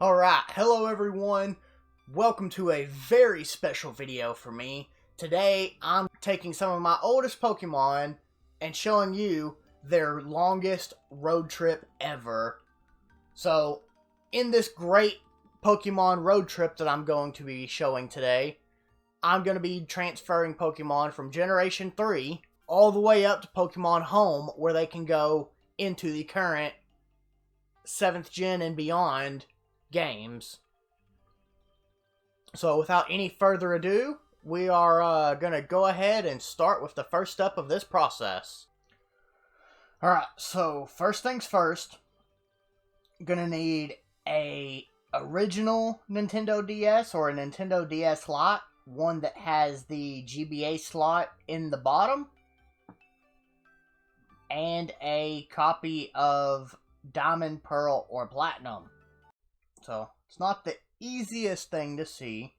Alright, hello everyone. Welcome to a very special video for me. Today, I'm taking some of my oldest Pokemon and showing you their longest road trip ever. So, in this great Pokemon road trip that I'm going to be showing today, I'm going to be transferring Pokemon from Generation 3 all the way up to Pokemon Home, where they can go into the current 7th Gen and beyond games. So without any further ado, we are going to go ahead and start with the first step of this process. Alright, so first things first, going to need a original Nintendo DS or a Nintendo DS Lite, one that has the GBA slot in the bottom, and a copy of Diamond, Pearl, or Platinum. So, it's not the easiest thing to see.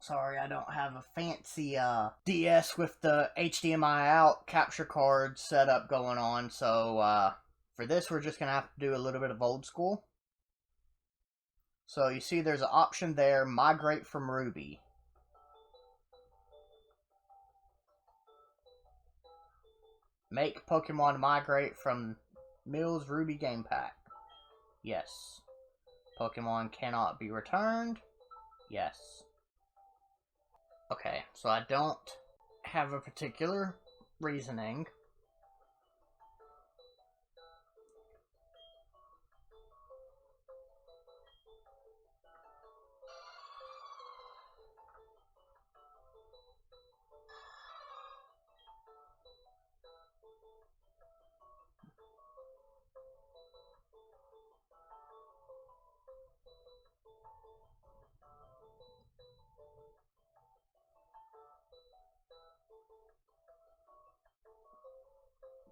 Sorry, I don't have a fancy DS with the HDMI out capture card setup going on, so for this we're just going to have to do a little bit of old school. So, you see there's an option there, Migrate from Ruby. Make Pokemon migrate from Mills Ruby Game Pack. Yes. Pokemon cannot be returned. Yes. Okay, so I don't have a particular reasoning.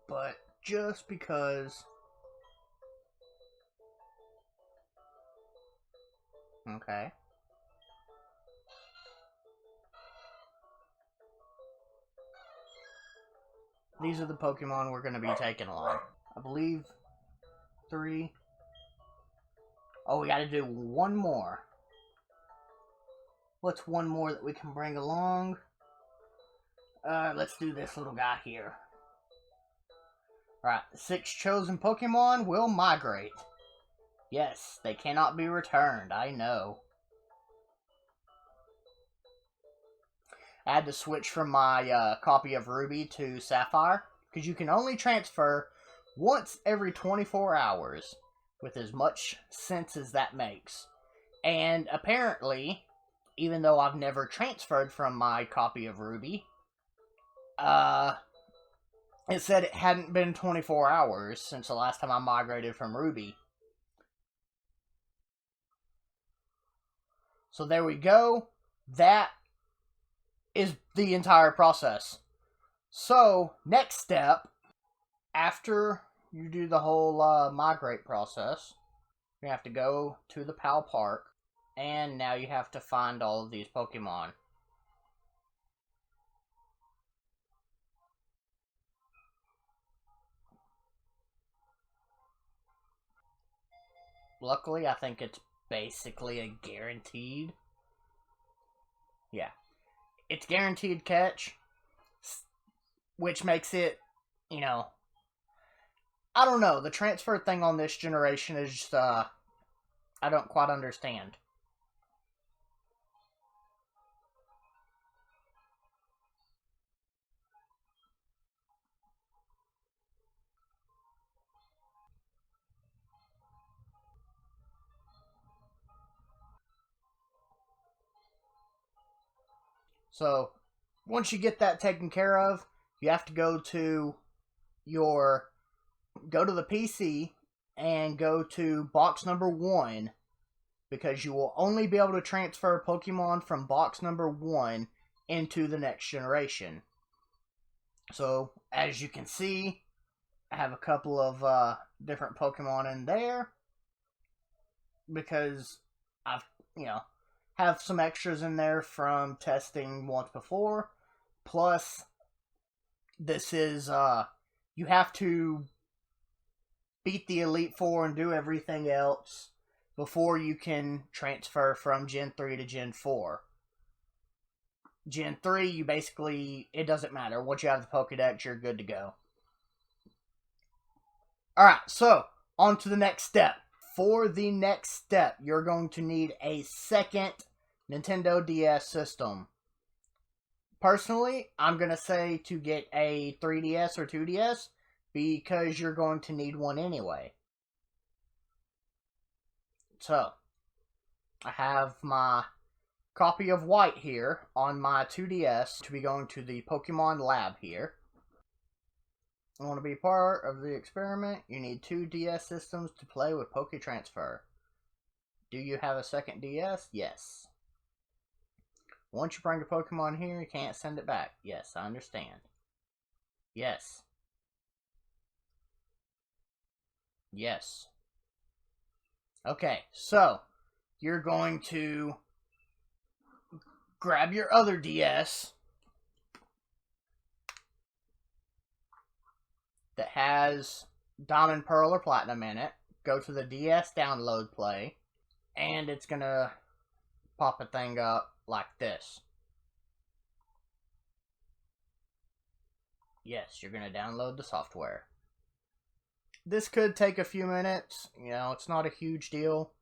But just because... Okay. These are the Pokemon we're going to be taking along. I believe 3. Oh, we got to do one more. What's one more that we can bring along? Let's do this little guy here. Alright, the 6 chosen Pokemon will migrate. Yes, they cannot be returned, I know. I had to switch from my copy of Ruby to Sapphire, because you can only transfer once every 24 hours, with as much sense as that makes. And apparently, even though I've never transferred from my copy of Ruby, it said it hadn't been 24 hours since the last time I migrated from Ruby. So there we go. That is the entire process. So, next step, after you do the whole migrate process, you have to go to the PAL Park, and now you have to find all of these Pokemon. Luckily, I think it's basically a guaranteed. Yeah. It's guaranteed catch, which makes it, you know, I don't know. The transfer thing on this generation is just, I don't quite understand. So, once you get that taken care of, you have to go to the PC and go to box number 1, because you will only be able to transfer Pokemon from box number 1 into the next generation. So, as you can see, I have a couple of different Pokemon in there, because I've, have some extras in there from testing once before. Plus, this is, you have to beat the Elite Four and do everything else before you can transfer from Gen 3 to Gen 4. Gen 3, you basically, it doesn't matter. Once you have the Pokedex, you're good to go. Alright, so, on to the next step. For the next step, you're going to need a second Nintendo DS system. Personally, I'm going to say to get a 3DS or 2DS because you're going to need one anyway. So, I have my copy of White here on my 2DS to be going to the Pokemon Lab here. I want to be part of the experiment. You need 2 DS systems to play with Poke Transfer. Do you have a second DS? Yes. Once you bring a Pokemon here, you can't send it back. Yes, I understand. Yes. Yes. Okay, so you're going to grab your other DS that has Diamond, Pearl, or Platinum in it. Go to the DS download play, and it's going to pop a thing up like this. Yes, you're going to download the software. This could take a few minutes. You know, it's not a huge deal.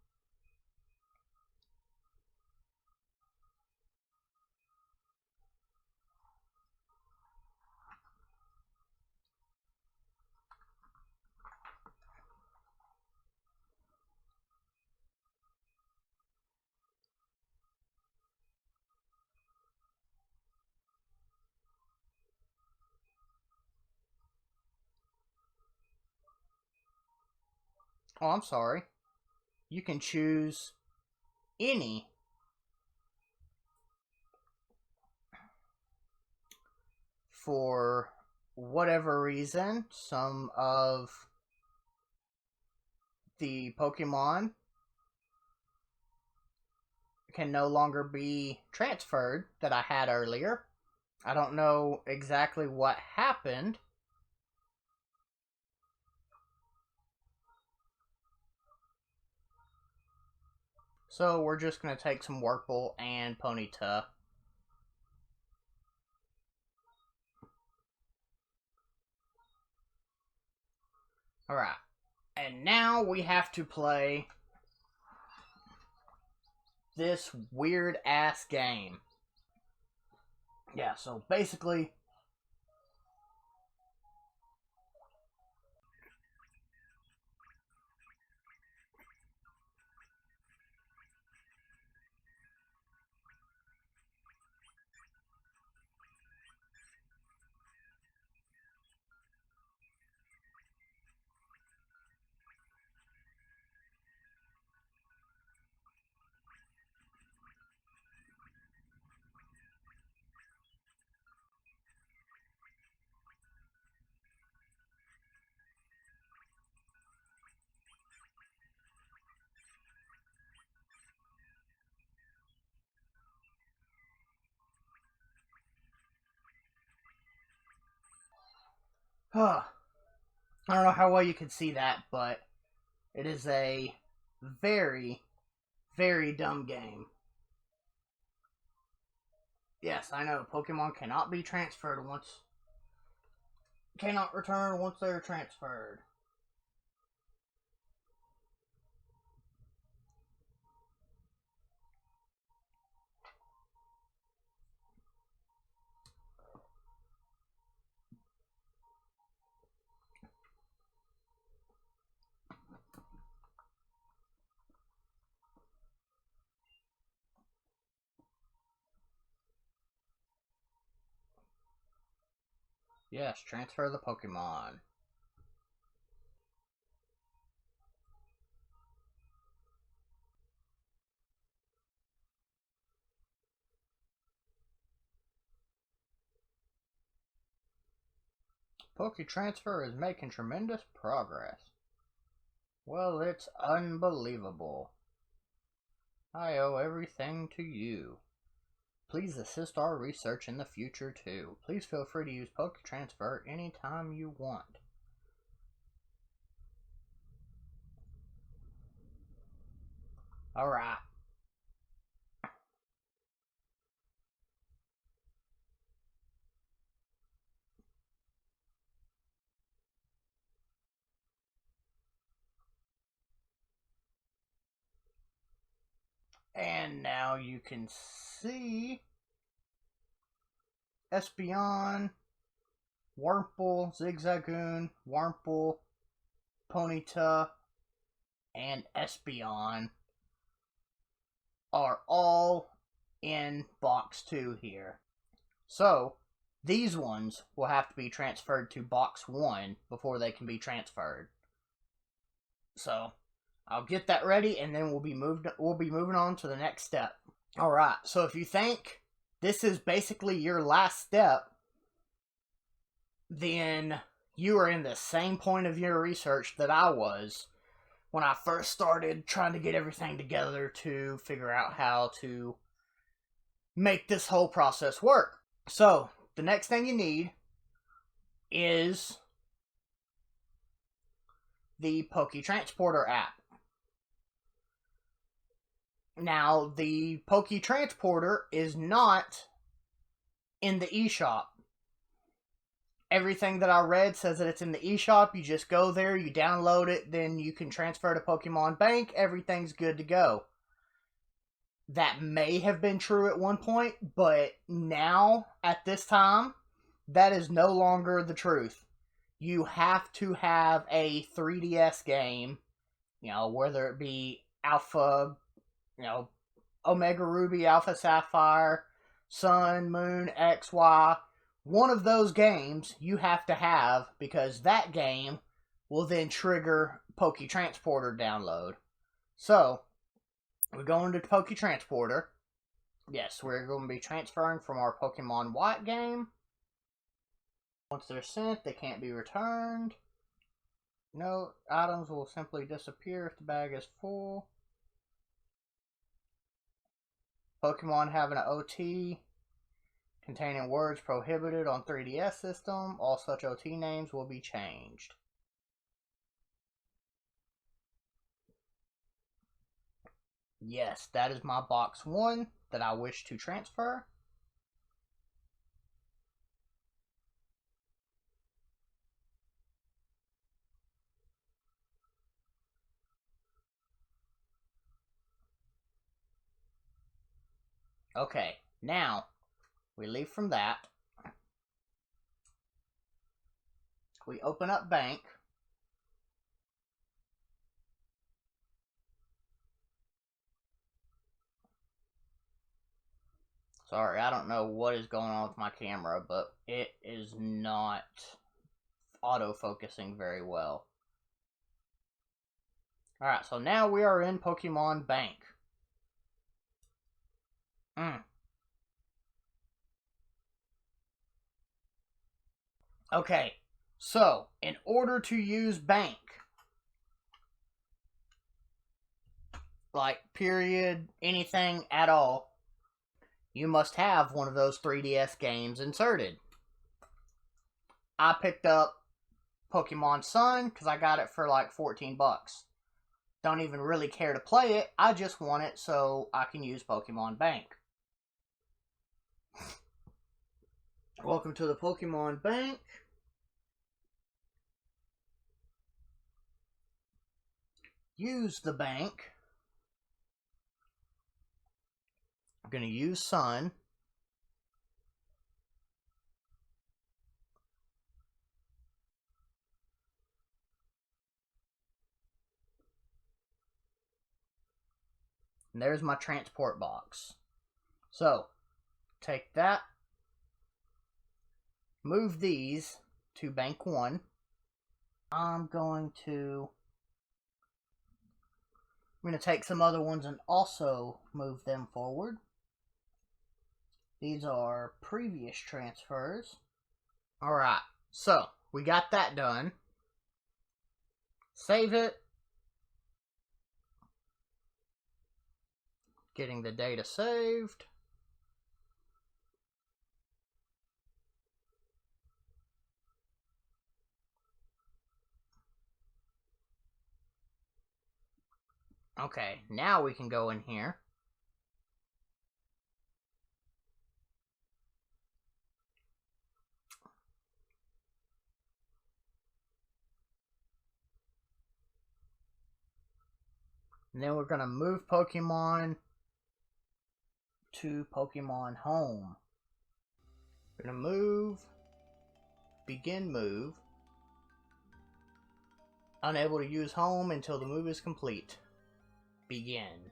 Oh, I'm sorry. You can choose any for whatever reason. Some of the Pokemon can no longer be transferred that I had earlier. I don't know exactly what happened. So we're just going to take some Wurple and Ponyta. Alright. And now we have to play this weird-ass game. Yeah, so basically, I don't know how well you can see that, but it is a very, very dumb game. Yes, I know, Pokemon cannot be transferred once... cannot return once they're transferred. Yes, transfer the Pokemon. Poke Transfer is making tremendous progress. Well, it's unbelievable. I owe everything to you. Please assist our research in the future, too. Please feel free to use Poke Transfer anytime you want. Alright. And now you can see Espeon, Wurmple, Zigzagoon, Wurmple, Ponyta, and Espeon are all in box 2 here. So, these ones will have to be transferred to box 1 before they can be transferred. So, I'll get that ready and then we'll be moving on to the next step. Alright, so if you think this is basically your last step, then you are in the same point of your research that I was when I first started trying to get everything together to figure out how to make this whole process work. So, the next thing you need is the Poke Transporter app. Now, the Poke Transporter is not in the eShop. Everything that I read says that it's in the eShop. You just go there, you download it, then you can transfer to Pokemon Bank. Everything's good to go. That may have been true at one point, but now, at this time, that is no longer the truth. You have to have a 3DS game, whether it be Alpha, Omega Ruby, Alpha Sapphire, Sun, Moon, X, Y. One of those games you have to have because that game will then trigger Poke Transporter download. So, we're going to Poke Transporter. Yes, we're going to be transferring from our Pokemon White game. Once they're sent, they can't be returned. No items will simply disappear if the bag is full. Pokemon having an OT containing words prohibited on 3DS system. All such OT names will be changed. Yes, that is my box 1 that I wish to transfer. Okay, now we leave from that. We open up Bank. Sorry, I don't know what is going on with my camera, but it is not autofocusing very well. Alright, so now we are in Pokemon Bank. Okay, so in order to use Bank, like period, anything at all, you must have one of those 3DS games inserted. I picked up Pokemon Sun because I got it for like 14 bucks. Don't even really care to play it. I just want it so I can use Pokemon Bank. Welcome to the Pokemon Bank. Use the bank. I'm going to use Sun. And there's my transport box. So, take that. Move these to Bank 1. I'm going to take some other ones and also move them forward. These are previous transfers. Alright, so we got that done. Save it. Getting the data saved. Okay, now we can go in here. And then we're going to move Pokemon to Pokemon Home. We're going to move, begin move. Unable to use home until the move is complete. Begin.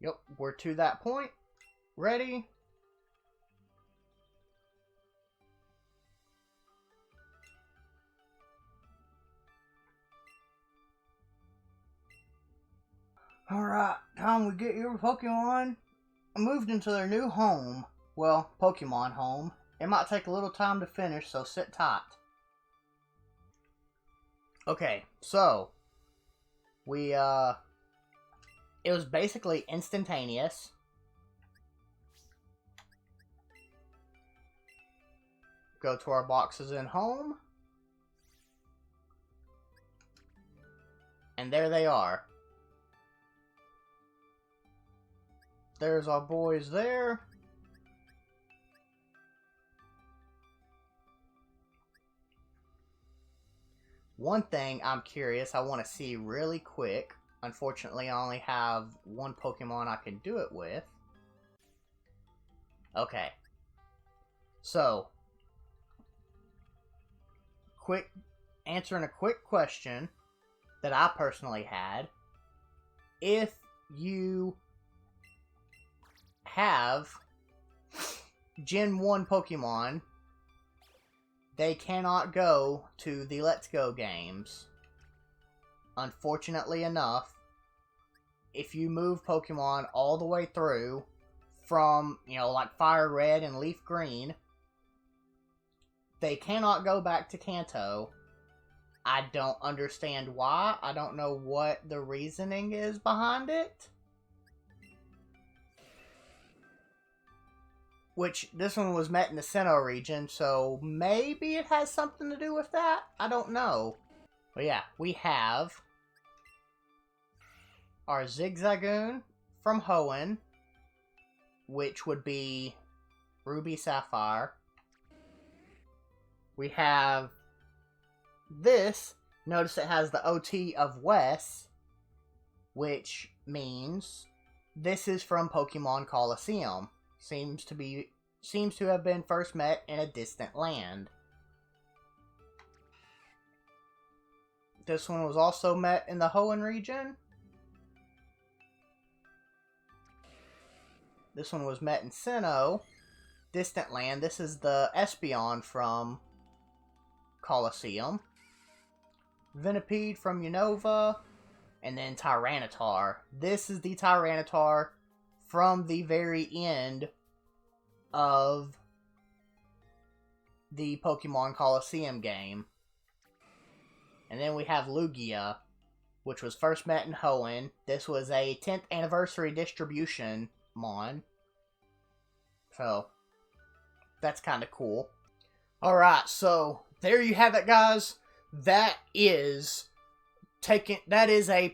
Yep, we're to that point. Ready? Alright, time we get your Pokemon moved into their new home. Well, Pokemon home. It might take a little time to finish, so sit tight. Okay, so it was basically instantaneous. Go to our boxes in home. And there they are. There's our boys there. One thing I'm curious, I want to see really quick. Unfortunately, I only have one Pokemon I can do it with. Okay. So, answering a quick question that I personally had. If you have Gen 1 Pokemon, they cannot go to the Let's Go games. Unfortunately enough, if you move Pokemon all the way through from, like Fire Red and Leaf Green, they cannot go back to Kanto. I don't understand why. I don't know what the reasoning is behind it. Which, this one was met in the Sinnoh region, so maybe it has something to do with that? I don't know. But yeah, we have our Zigzagoon from Hoenn, which would be Ruby Sapphire. We have this. Notice it has the OT of Wes, which means this is from Pokémon Colosseum. Seems to have been first met in a distant land. This one was also met in the Hoenn region. This one was met in Sinnoh, distant land. This is the Espeon from Colosseum. Venipede from Unova, and then Tyranitar. This is the Tyranitar from the very end of the Pokemon Colosseum game. And then we have Lugia, which was first met in Hoenn. This was a 10th anniversary distribution mon. So, that's kind of cool. Alright, so there you have it, guys. That is a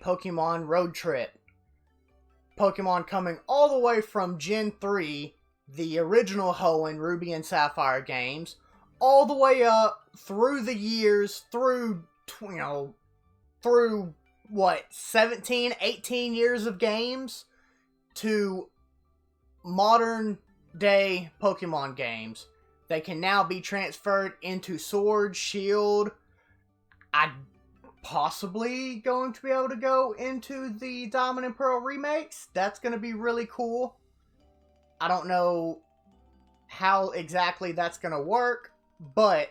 Pokemon road trip. Pokemon coming all the way from Gen 3, the original Hoenn, Ruby and Sapphire games, all the way up through the years, through what, 17, 18 years of games, to modern day Pokemon games. They can now be transferred into Sword, Shield. I'm possibly going to be able to go into the Diamond and Pearl remakes. That's going to be really cool. I don't know how exactly that's going to work, but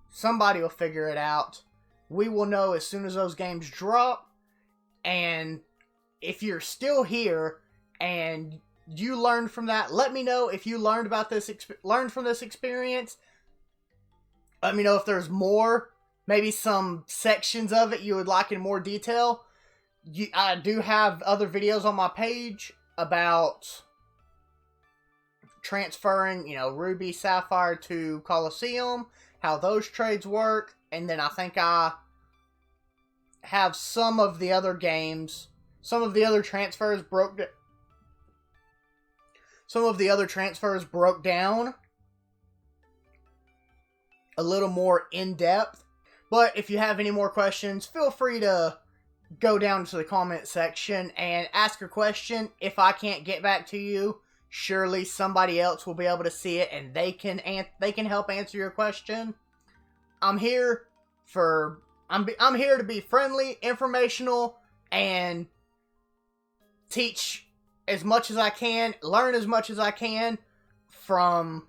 somebody will figure it out. We will know as soon as those games drop. And if you're still here and you learned from that, let me know if you learned from this experience. Let me know if there's more, maybe some sections of it you would like in more detail. I do have other videos on my page about transferring, Ruby, Sapphire to Colosseum, how those trades work, and then I think I have some of the other games, some of the other transfers broke down a little more in depth. But if you have any more questions, feel free to go down to the comment section and ask a question. If I can't get back to you, surely somebody else will be able to see it and they can help answer your question. I'm here to be friendly, informational, and teach as much as I can, learn as much as I can from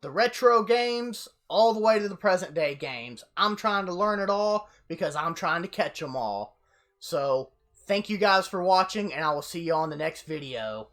the retro games all the way to the present day games. I'm trying to learn it all because I'm trying to catch them all. So, thank you guys for watching, and I will see you on the next video.